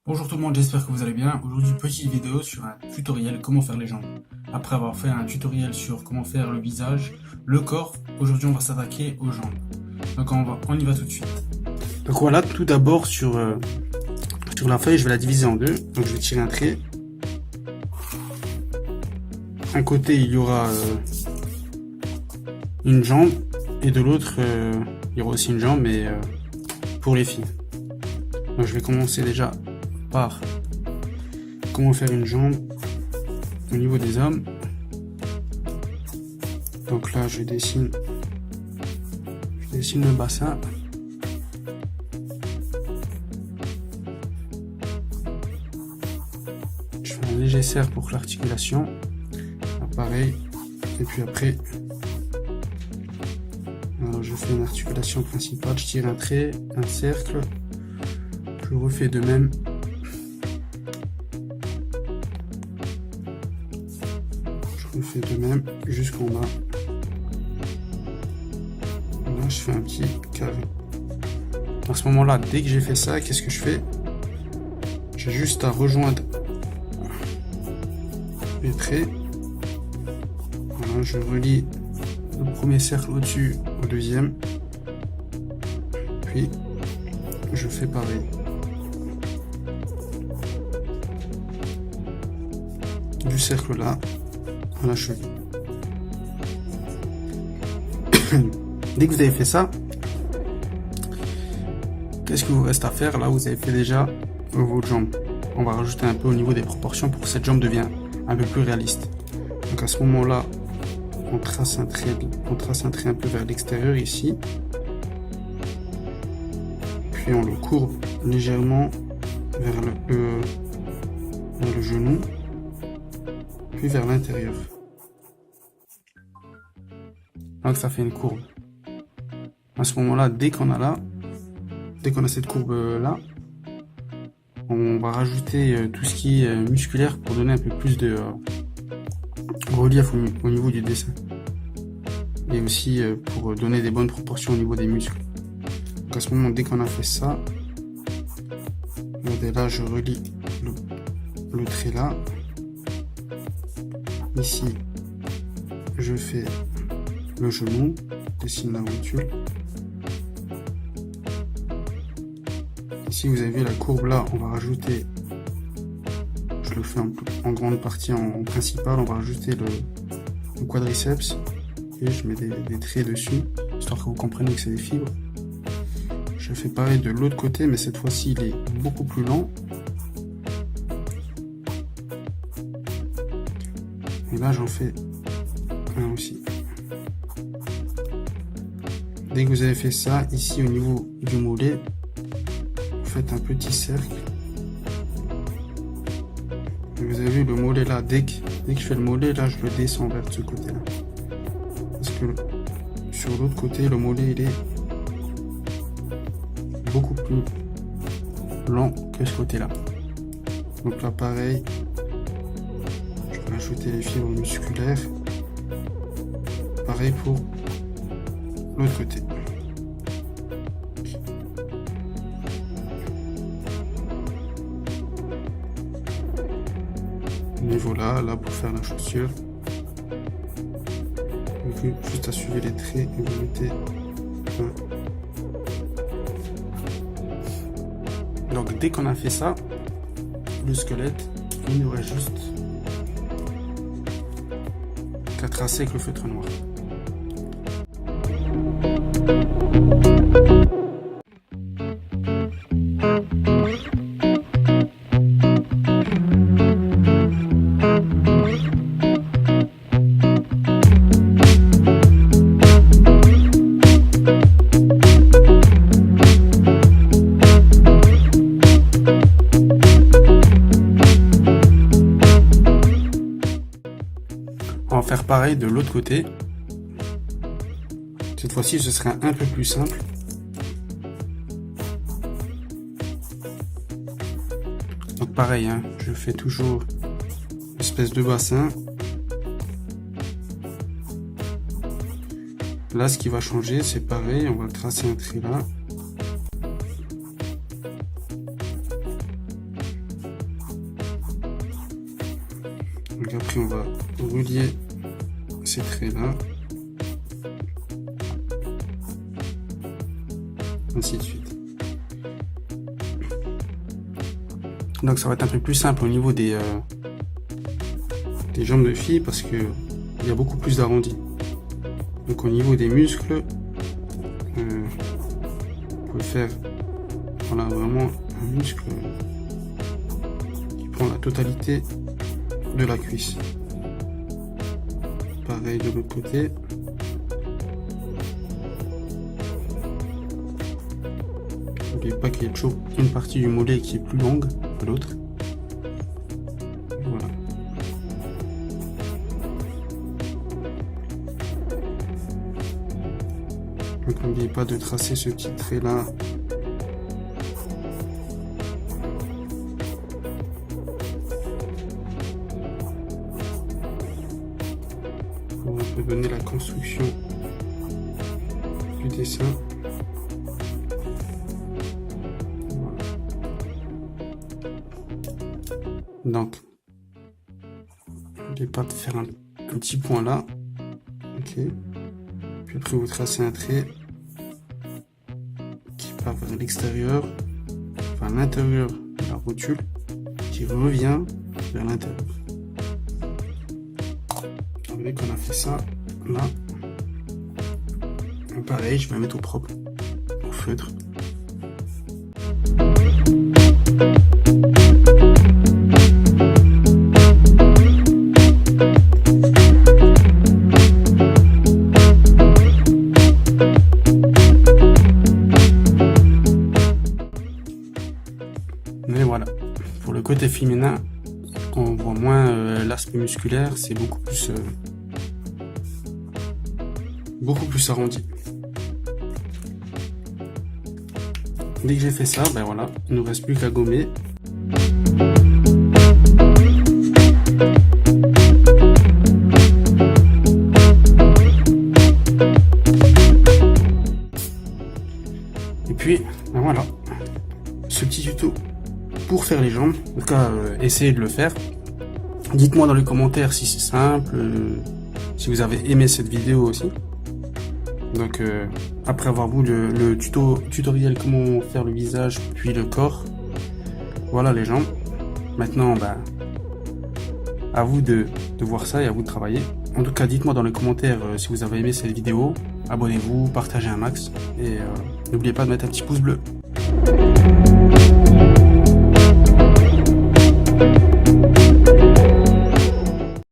Bonjour tout le monde, j'espère que vous allez bien. Aujourd'hui, petite vidéo sur un tutoriel comment faire les jambes. Après avoir fait un tutoriel sur comment faire le visage, le corps, aujourd'hui on va s'attaquer aux jambes. Donc on y va tout de suite. Donc voilà, tout d'abord sur la feuille, je vais la diviser en deux. Donc je vais tirer un trait. Un côté il y aura une jambe et de l'autre il y aura aussi une jambe, mais pour les filles. Donc je vais commencer déjà par comment faire une jambe au niveau des hommes. Donc là je dessine le bassin. Je fais un léger cercle pour l'articulation. Là, pareil. Et puis après, alors je fais une articulation principale, je tire un trait, un cercle. Je refais de même. Je refais de même jusqu'en bas. Là, je fais un petit carré. À ce moment-là, dès que j'ai fait ça, qu'est-ce que je fais? J'ai juste à rejoindre les traits. Voilà, je relie le premier cercle au-dessus au deuxième. Puis, je fais pareil. Du cercle là à la cheville. Dès que vous avez fait ça, qu'est-ce qu'il vous reste à faire? Là, vous avez fait déjà votre jambe. On va rajouter un peu au niveau des proportions pour que cette jambe devienne un peu plus réaliste. Donc à ce moment-là, on trace un trait un peu vers l'extérieur ici. Puis on le courbe légèrement vers le genou, puis vers l'intérieur. Donc ça fait une courbe. À ce moment-là, dès qu'on a cette courbe là, on va rajouter tout ce qui est musculaire pour donner un peu plus de relief au niveau du dessin. Et aussi pour donner des bonnes proportions au niveau des muscles. Donc à ce moment, dès qu'on a fait ça, regardez là, je relie le trait là. Ici, je fais le genou, dessine la rotule. Ici, vous avez vu la courbe là, on va rajouter, je le fais en grande partie en principal, on va rajouter le quadriceps et je mets des traits dessus, histoire que vous compreniez que c'est des fibres. Je fais pareil de l'autre côté, mais cette fois-ci, il est beaucoup plus lent. Et là, j'en fais un aussi. Dès que vous avez fait ça, ici au niveau du mollet, vous faites un petit cercle. Et vous avez vu le mollet là, dès que je fais le mollet, là, je le descends vers ce côté-là. Parce que sur l'autre côté, le mollet, il est beaucoup plus lent que ce côté-là. Donc là, pareil. Ajouter les fibres musculaires. Pareil pour l'autre côté. Niveau là pour faire la chaussure. Donc, juste à suivre les traits et vous mettez un. Donc dès qu'on a fait ça, le squelette, il nous reste juste qu'à tracer avec le feutre noir. On va faire pareil de l'autre côté. Cette fois-ci, ce sera un peu plus simple. Donc pareil, hein, je fais toujours une espèce de bassin. Là, ce qui va changer, c'est pareil, on va tracer un trait là. Après, on va relier ces traits-là. Ainsi de suite. Donc ça va être un peu plus simple au niveau des jambes de fille parce que il y a beaucoup plus d'arrondis. Donc au niveau des muscles, vous pouvez faire voilà, vraiment un muscle qui prend la totalité de la cuisse. Pareil de l'autre côté. N'oubliez pas qu'il y a toujours une partie du mollet qui est plus longue que l'autre. Voilà. Donc n'oubliez pas de tracer ce petit trait là. Pour un peu donner la construction du dessin. Donc, n'oubliez pas de faire un petit point là. Ok. Puis après, vous tracez un trait qui part vers l'extérieur, vers l'intérieur de la rotule, qui revient vers l'intérieur. Vous voyez qu'on a fait ça là. Et pareil, je vais mettre au propre, au feutre. Mais voilà, pour le côté féminin, on voit moins l'aspect musculaire, c'est beaucoup plus arrondi. Dès que j'ai fait ça, ben voilà, il ne nous reste plus qu'à gommer. Et puis, ben voilà, ce petit tuto pour faire les jambes. En tout cas, essayez de le faire. Dites-moi dans les commentaires si c'est simple, si vous avez aimé cette vidéo aussi. Donc après avoir vu le tutoriel comment faire le visage puis le corps, voilà les jambes. Maintenant bah, à vous de voir ça et à vous de travailler. En tout cas dites-moi dans les commentaires si vous avez aimé cette vidéo, abonnez-vous, partagez un max et n'oubliez pas de mettre un petit pouce bleu.